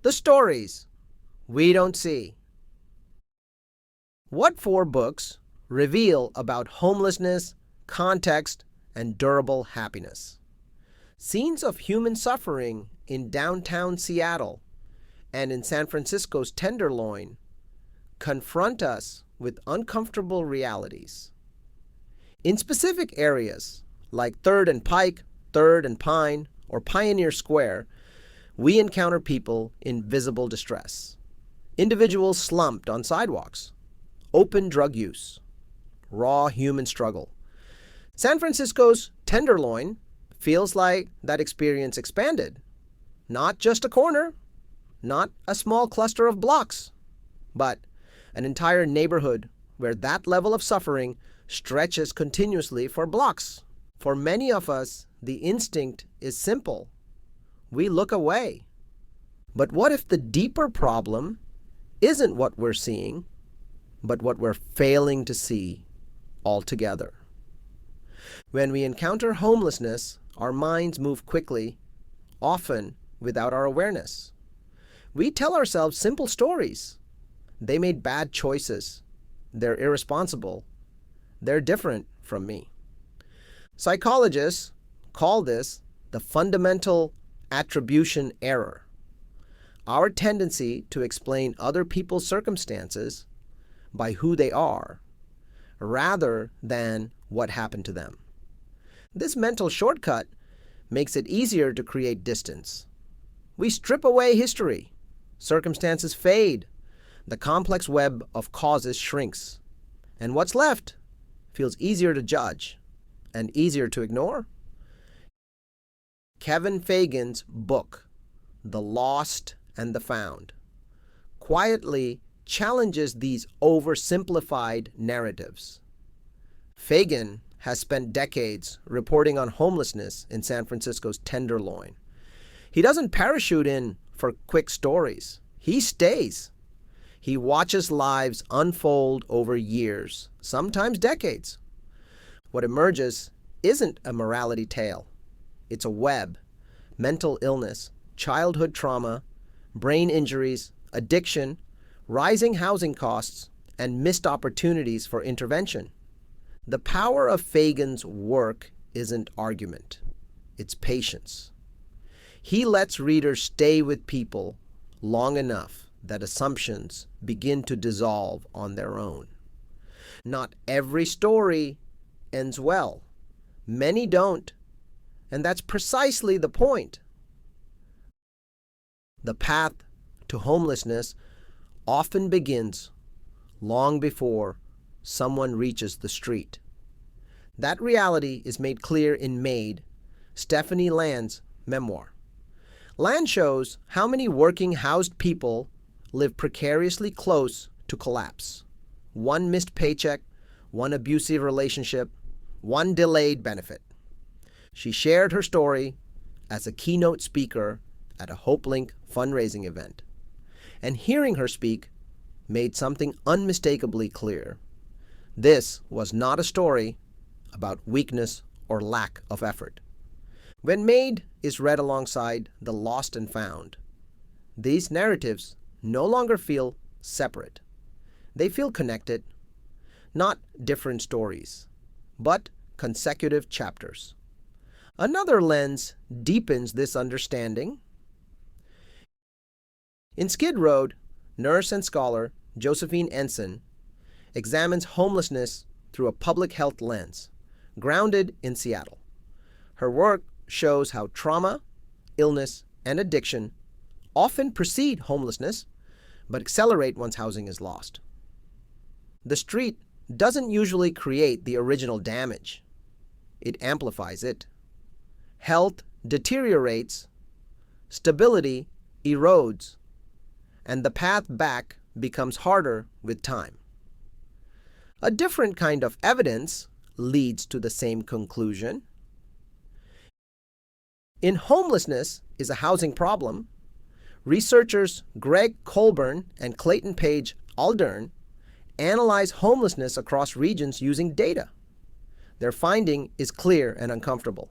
The stories we don't see. What 4 books reveal about homelessness, context, and durable happiness? Scenes of human suffering in downtown Seattle and in San Francisco's Tenderloin confront us with uncomfortable realities. In specific areas like 3rd and Pike, 3rd and Pine, or Pioneer Square, we encounter people in visible distress. Individuals slumped on sidewalks, open drug use, raw human struggle. San Francisco's Tenderloin feels like that experience expanded. Not just a corner, not a small cluster of blocks, but an entire neighborhood where that level of suffering stretches continuously for blocks. For many of us, the instinct is simple. We look away. But what if the deeper problem isn't what we're seeing, but what we're failing to see altogether? When we encounter homelessness, our minds move quickly, often without our awareness. We tell ourselves simple stories. They made bad choices. They're irresponsible. They're different from me. Psychologists call this the fundamental attribution error. Our tendency to explain other people's circumstances by who they are, rather than what happened to them. This mental shortcut makes it easier to create distance. We strip away history. Circumstances fade. The complex web of causes shrinks. And what's left feels easier to judge and easier to ignore. Kevin Fagan's book, The Lost and the Found, quietly challenges these oversimplified narratives. Fagan has spent decades reporting on homelessness in San Francisco's Tenderloin. He doesn't parachute in for quick stories. He stays. He watches lives unfold over years, sometimes decades. What emerges isn't a morality tale. It's a web: mental illness, childhood trauma, brain injuries, addiction, rising housing costs, and missed opportunities for intervention. The power of Fagan's work isn't argument. It's patience. He lets readers stay with people long enough that assumptions begin to dissolve on their own. Not every story ends well. Many don't, and that's precisely the point. The path to homelessness often begins long before someone reaches the street. That reality is made clear in Made, Stephanie Land's memoir. Land shows how many working housed people live precariously close to collapse. One missed paycheck, one abusive relationship, one delayed benefit. She shared her story as a keynote speaker at a HopeLink fundraising event. And hearing her speak made something unmistakably clear. This was not a story about weakness or lack of effort. When Made is read alongside The Lost and Found, these narratives no longer feel separate. They feel connected, not different stories, but consecutive chapters. Another lens deepens this understanding. In Skid Row, nurse and scholar Josephine Ensign examines homelessness through a public health lens, grounded in Seattle. Her work shows how trauma, illness, and addiction often precede homelessness, but accelerate once housing is lost. The street doesn't usually create the original damage. It amplifies it. Health deteriorates, stability erodes, and the path back becomes harder with time. A different kind of evidence leads to the same conclusion. In Homelessness is a Housing Problem, researchers Greg Colburn and Clayton Page Aldern analyze homelessness across regions using data. Their finding is clear and uncomfortable.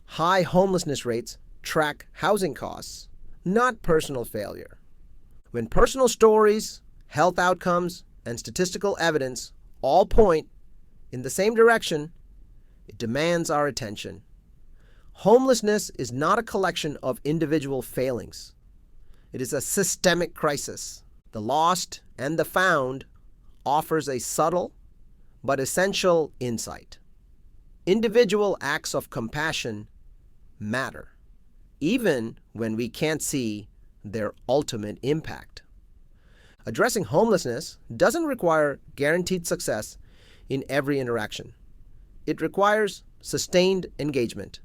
High homelessness rates track housing costs, not personal failure. When personal stories, health outcomes, and statistical evidence all point in the same direction, it demands our attention. Homelessness is not a collection of individual failings. It is a systemic crisis. The Lost and the Found offers a subtle but essential insight. Individual acts of compassion matter, even when we can't see their ultimate impact. Addressing homelessness doesn't require guaranteed success in every interaction. It requires sustained engagement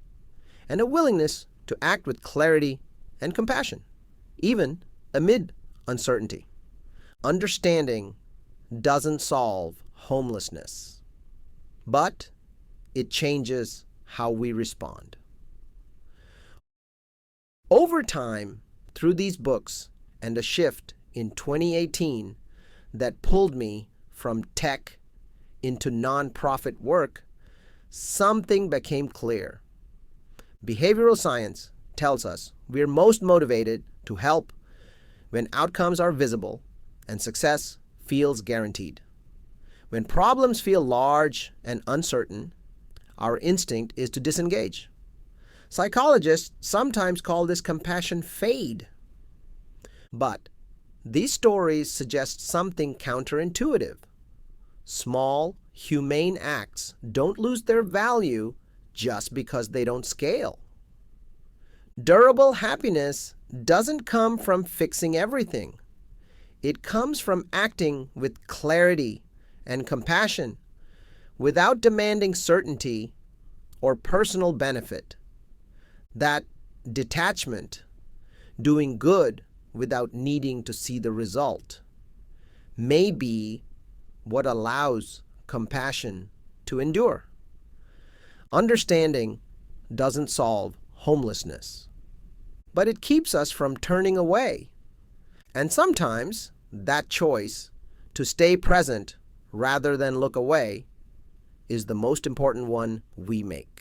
and a willingness to act with clarity and compassion, even amid uncertainty. Understanding doesn't solve homelessness, but it changes how we respond. Over time, through these books and a shift in 2018 that pulled me from tech into nonprofit work, something became clear. Behavioral science tells us we're most motivated to help when outcomes are visible and success feels guaranteed. When problems feel large and uncertain, our instinct is to disengage. Psychologists sometimes call this compassion fade. But these stories suggest something counterintuitive. Small, humane acts don't lose their value just because they don't scale. Durable happiness doesn't come from fixing everything. It comes from acting with clarity and compassion without demanding certainty or personal benefit. That detachment, doing good without needing to see the result, may be what allows compassion to endure. Understanding doesn't solve homelessness, but it keeps us from turning away. And sometimes that choice to stay present rather than look away is the most important one we make.